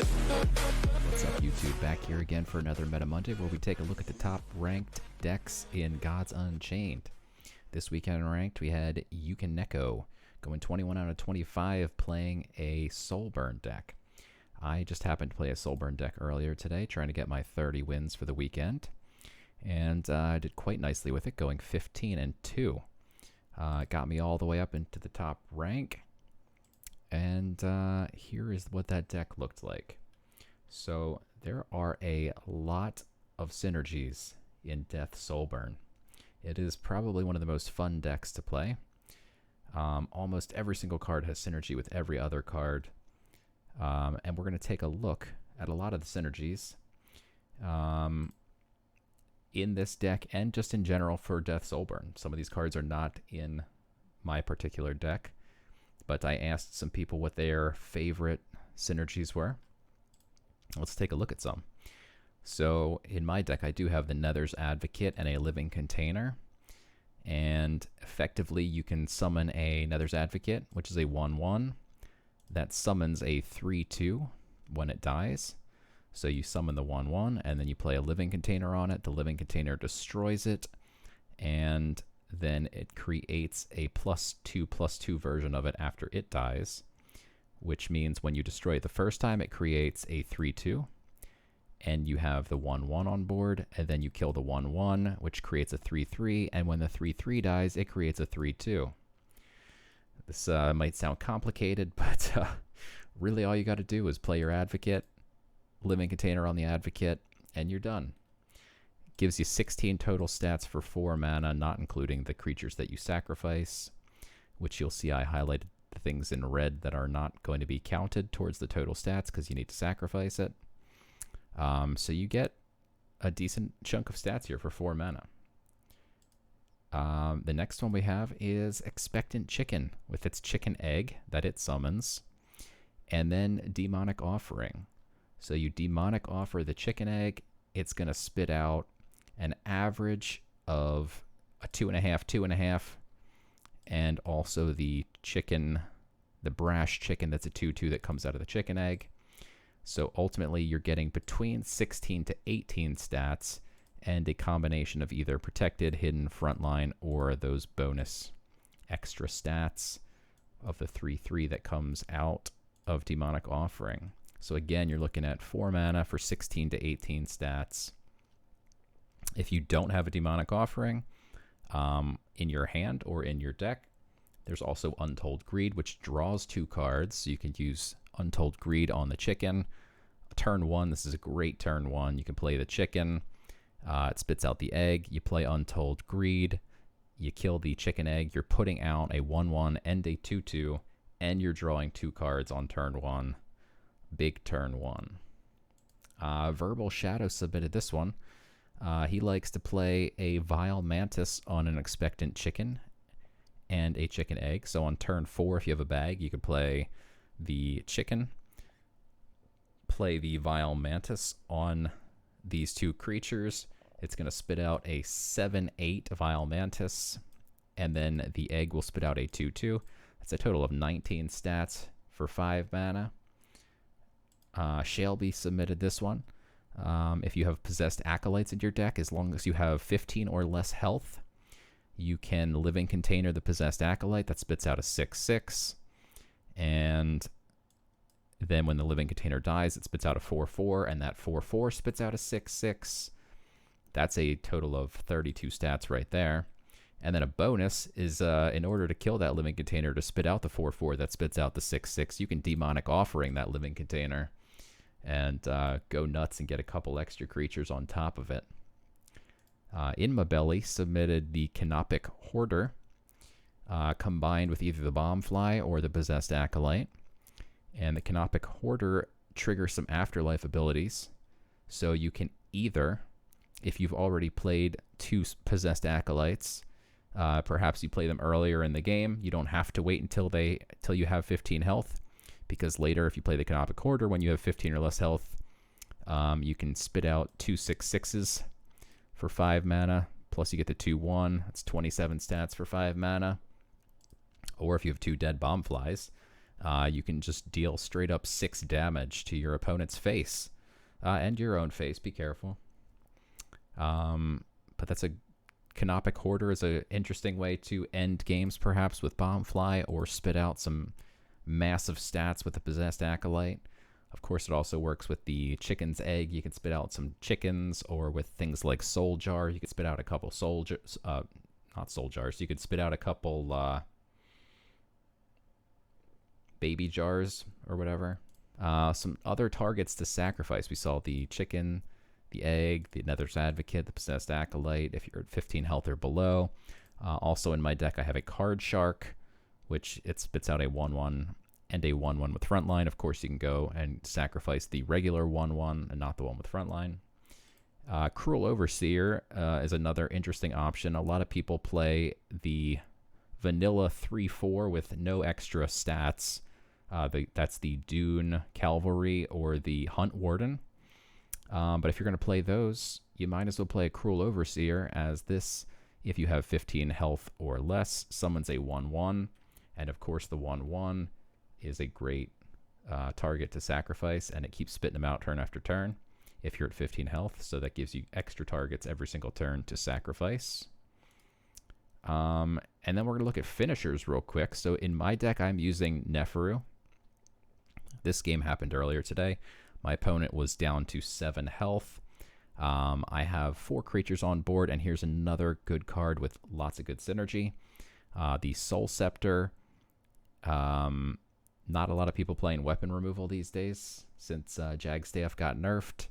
What's up, YouTube? Back here again for another Meta Monday where we take a look at the top ranked decks in Gods Unchained. This weekend in ranked, we had Yukineko going 21 out of 25 playing a Soulburn deck. I just happened to play a Soulburn deck earlier today, trying to get my 30 wins for the weekend. And I did quite nicely with it, going 15-2. It got me all the way up into the top rank. And here is what that deck looked like. So there are a lot of synergies in Death Soulburn. It is probably one of the most fun decks to play. Almost every single card has synergy with every other card. And we're going to take a look at a lot of the synergies in this deck and just in general for Death Soulburn. Some of these cards are not in my particular deck, but I asked some people what their favorite synergies were. Let's take a look at some. So in my deck, I do have the Nether's Advocate and a Living Container. And effectively, you can summon a Nether's Advocate, which is a 1/1 that summons a 3/2 when it dies. So you summon the 1/1, and then you play a Living Container on it. The Living Container destroys it, and then it creates a +2/+2 version of it after it dies, which means when you destroy it the first time, it creates a 3/2, and you have the 1/1 on board, and then you kill the 1/1, which creates a 3/3, and when the 3/3 dies, it creates a 3/2. This might sound complicated, but really all you got to do is play your Advocate, Living Container on the Advocate, and you're done. It gives you 16 total stats for 4 mana, not including the creatures that you sacrifice, which you'll see I highlighted the things in red that are not going to be counted towards the total stats because you need to sacrifice it. So you get a decent chunk of stats here for 4 mana. The next one we have is Expectant Chicken with its chicken egg that it summons, and then Demonic Offering. So you Demonic Offer the chicken egg, it's going to spit out an average of a 2.5, 2.5, and also the chicken, the brash chicken that's a 2/2 that comes out of the chicken egg. So ultimately you're getting between 16 to 18 stats and a combination of either protected, hidden, frontline, or those bonus extra stats of the 3/3 that comes out of Demonic Offering. So again, you're looking at 4 mana for 16 to 18 stats. If you don't have a Demonic Offering in your hand or in your deck, there's also Untold Greed, which draws 2 cards. So you can use Untold Greed on the chicken. Turn 1, this is a great turn 1. You can play the chicken. It spits out the egg. You play Untold Greed. You kill the chicken egg. You're putting out a 1/1 and a 2/2, and you're drawing 2 cards on turn 1. Big turn 1. Verbal Shadow submitted this one. He likes to play a Vile Mantis on an Expectant Chicken and a chicken egg. So on turn 4, if you have a bag, you could play the chicken, play the Vile Mantis on these 2 creatures. It's going to spit out a 7/8 Vile Mantis, and then the egg will spit out a 2/2. That's a total of 19 stats for 5 mana. Shelby submitted this one. If you have Possessed Acolytes in your deck, as long as you have 15 or less health, you can Living Container the Possessed Acolyte. That spits out a 6/6. And then when the Living Container dies, it spits out a 4/4, and that 4/4 spits out a 6/6. That's a total of 32 stats right there. And then a bonus is in order to kill that Living Container to spit out the 4/4 that spits out the 6/6, you can Demonic Offering that Living Container and go nuts and get a couple extra creatures on top of it. In My Belly submitted the Canopic Hoarder combined with either the Bombfly or the Possessed Acolyte. And the Canopic Hoarder triggers some afterlife abilities. So you can either, if you've already played 2 Possessed Acolytes, perhaps you play them earlier in the game. You don't have to wait until you have 15 health, because later if you play the Canopic Hoarder when you have 15 or less health, you can spit out 2 6/6s for 5 mana, plus you get the 2/1. That's 27 stats for 5 mana. Or if you have 2 dead Bombflies, You can just deal straight up 6 damage to your opponent's face. And your own face, be careful. But that's a Canopic Hoarder is an interesting way to end games, perhaps, with Bombfly, or spit out some massive stats with the Possessed Acolyte. Of course, it also works with the Chicken's Egg. You can spit out some chickens, or with things like Soul Jar. You can spit out a couple not Soul Jars. You could spit out a couple baby jars or whatever. Some other targets to sacrifice. We saw the chicken, the egg, the Nether's Advocate, the Possessed Acolyte, if you're at 15 health or below. Also in my deck, I have a Card Shark, which it spits out a 1/1 and a 1/1 with Frontline. Of course, you can go and sacrifice the regular 1/1 and not the one with Frontline. Cruel Overseer is another interesting option. A lot of people play the vanilla 3/4 with no extra stats. That's the Dune Cavalry or the Hunt Warden. But if you're going to play those, you might as well play a Cruel Overseer, as this, if you have 15 health or less, summons a 1/1. And of course, the 1/1 is a great target to sacrifice, and it keeps spitting them out turn after turn if you're at 15 health. So that gives you extra targets every single turn to sacrifice. And then we're going to look at finishers real quick. So in my deck, I'm using Neferu. This game happened earlier today. My opponent was down to 7 health. I have 4 creatures on board, and here's another good card with lots of good synergy. The Soul Scepter. Not a lot of people playing weapon removal these days since Jagstaff got nerfed.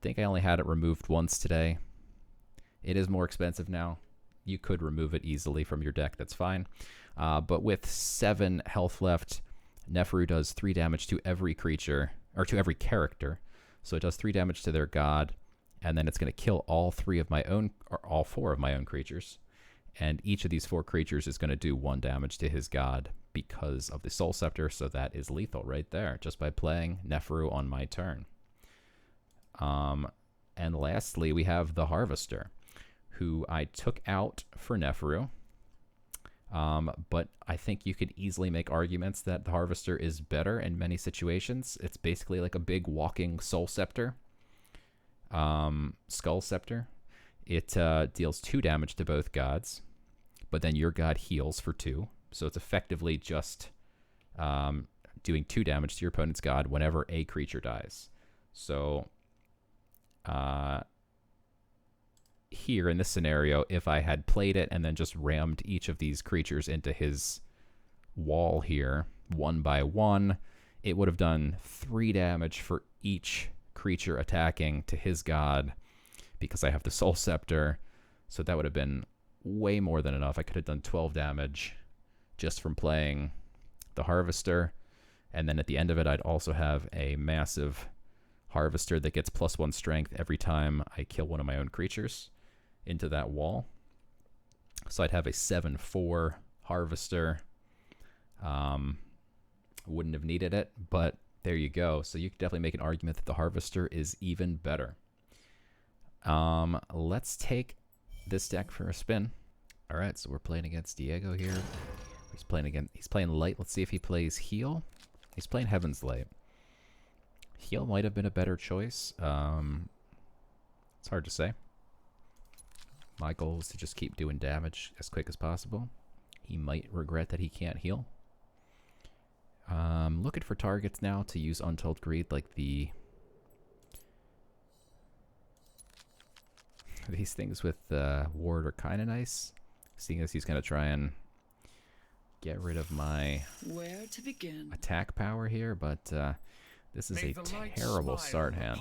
Think I only had it removed once today. It is more expensive now. You could remove it easily from your deck. That's fine. But with 7 health left, Neferu does 3 damage to every creature, or to every character. So it does 3 damage to their god, and then it's going to kill all 3 of my own, or all 4 of my own creatures. And each of these 4 creatures is going to do 1 damage to his god because of the Soul Scepter. So that is lethal right there, just by playing Neferu on my turn. And lastly, we have the Harvester, who I took out for Neferu. But I think you could easily make arguments that the Harvester is better in many situations. It's basically like a big walking Soul Scepter. Skull Scepter. It deals 2 damage to both gods, but then your god heals for 2. So it's effectively just doing 2 damage to your opponent's god whenever a creature dies. So here in this scenario, if I had played it and then just rammed each of these creatures into his wall here, 1 by 1, it would have done 3 damage for each creature attacking to his god, because I have the Soul Scepter. So that would have been way more than enough. I could have done 12 damage just from playing the Harvester. And then at the end of it, I'd also have a massive Harvester that gets +1 strength every time I kill one of my own creatures into that wall. So I'd have a 7/4 Harvester. Wouldn't have needed it, but there you go. So you could definitely make an argument that the Harvester is even better. Let's take this deck for a spin. All right, so we're playing against Diego here. He's playing light. Let's see if he plays heal. He's playing Heaven's Light. Heal might have been a better choice. It's hard to say. My goal is to just keep doing damage as quick as possible. He might regret that he can't heal. Looking for targets now to use Untold Greed, like these things with Ward are kind of nice, seeing as he's going to try and get rid of my attack power here, but this is a terrible start hand.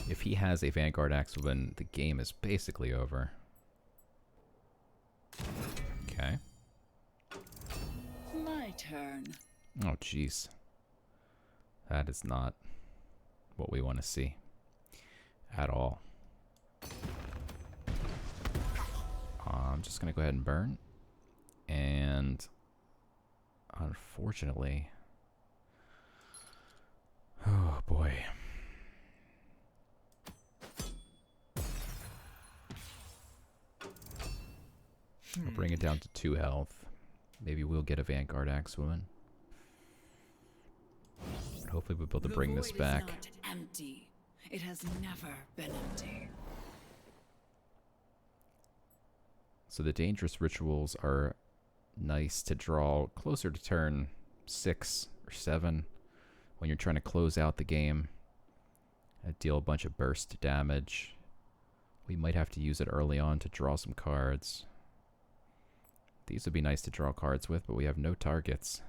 If he has a Vanguard Axewoman, the game is basically over. Okay. My turn. Oh, jeez. That is not what we want to see at all. I'm just going to go ahead and burn. And unfortunately... Oh, boy. I'll bring it down to 2 health. Maybe we'll get a Vanguard Axewoman. Hopefully we'll be able to bring this back. The void is not empty. It has never been empty. So the dangerous rituals are nice to draw closer to turn 6 or 7 when you're trying to close out the game. Deal a bunch of burst damage. We might have to use it early on to draw some cards. These would be nice to draw cards with, but we have no targets.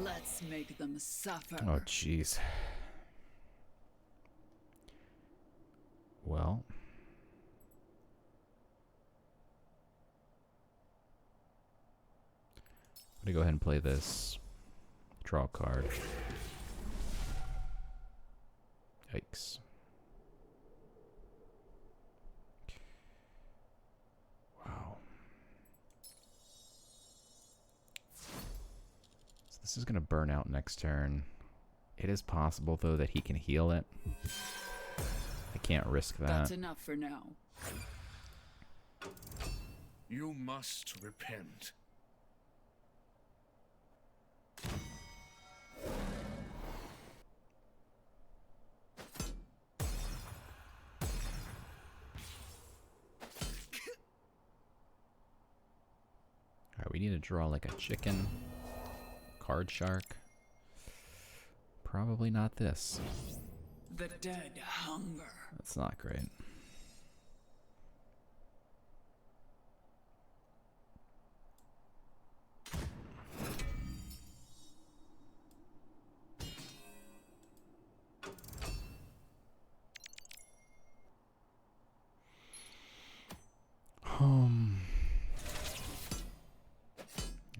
Let's make them suffer. Oh, jeez. Well. I'm going to go ahead and play this. Draw a card. Yikes. Wow. So this is going to burn out next turn. It is possible, though, that he can heal it. I can't risk that. That's enough for now. You must repent. Alright, we need to draw like a chicken. Card shark. Probably not this. The dead hunger. That's not great.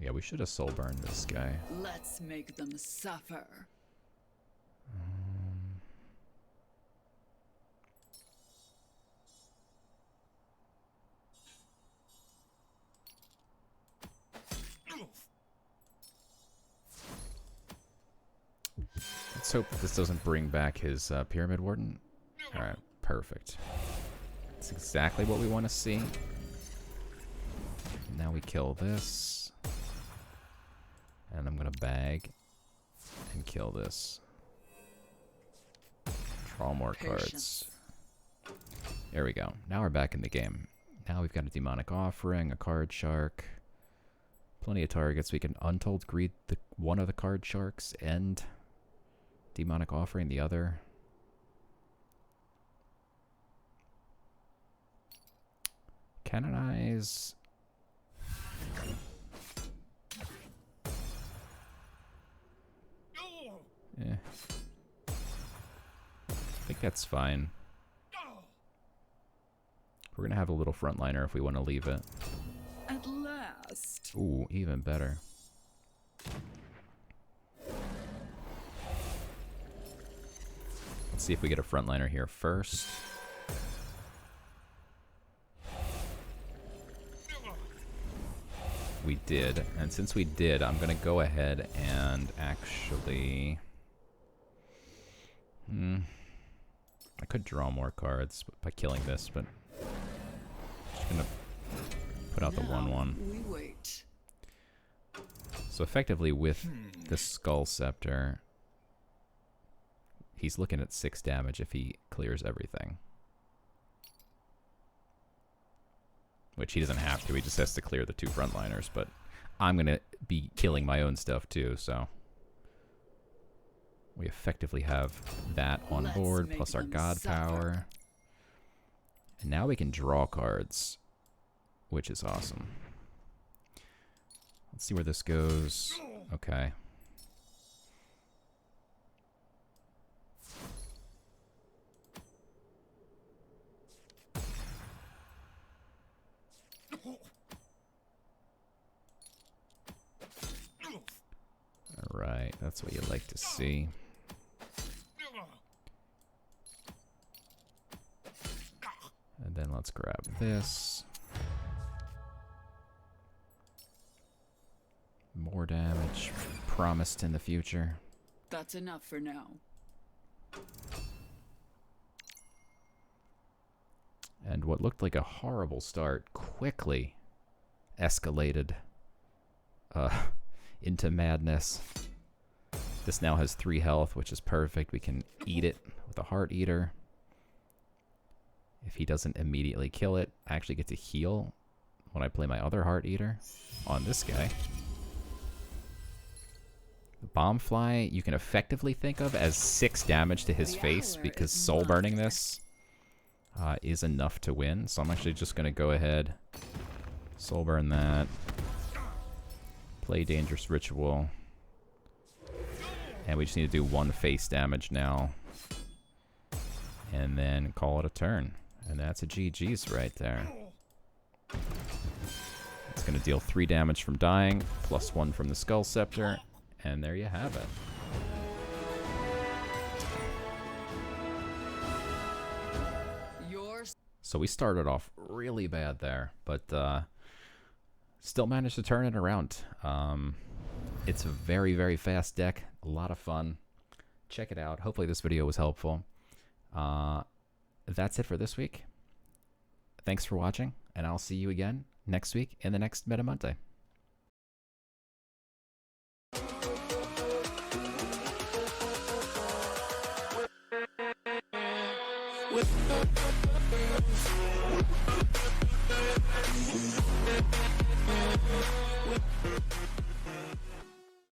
Yeah, we should have soul burned this guy. Let's make them suffer. Let's hope this doesn't bring back his Pyramid Warden. Alright, perfect. That's exactly what we want to see. Now we kill this. And I'm going to bag and kill this. Draw more cards. There we go. Now we're back in the game. Now we've got a Demonic Offering, a Card Shark. Plenty of targets. We can Untold Greed one of the Card Sharks and Demonic Offering the other. Canonize. Yeah. I think that's fine. We're gonna have a little frontliner if we want to leave it. At last. Ooh, even better. Let's see if we get a frontliner here first. We did, and since we did, I'm gonna go ahead and actually... I could draw more cards by killing this, but I'm just gonna put out the 1/1. We wait. So effectively with the Skull Scepter, he's looking at 6 damage if he clears everything. Which he doesn't have to, he just has to clear the 2 frontliners, but I'm going to be killing my own stuff too, so... We effectively have that on board, plus our God Power. And now we can draw cards, which is awesome. Let's see where this goes. Okay. Alright, that's what you like to see. And then let's grab this. promised in the future. That's enough for now. And what looked like a horrible start quickly escalated into madness. This now has 3 health, which is perfect. We can eat it with a heart eater. If he doesn't immediately kill it, I actually get to heal when I play my other heart eater on this guy. The Bombfly you can effectively think of as 6 damage to his face, because soul burning this is enough to win. So I'm actually just going to go ahead, soul burn that, play Dangerous Ritual, and we just need to do 1 face damage now, and then call it a turn. And that's a GG's right there. It's going to deal 3 damage from dying, plus 1 from the Skull Scepter, and there you have it. So we started off really bad there, but still managed to turn it around. It's a very, very fast deck. A lot of fun. Check it out. Hopefully this video was helpful. That's it for this week. Thanks for watching, and I'll see you again next week in the next Meta Monday.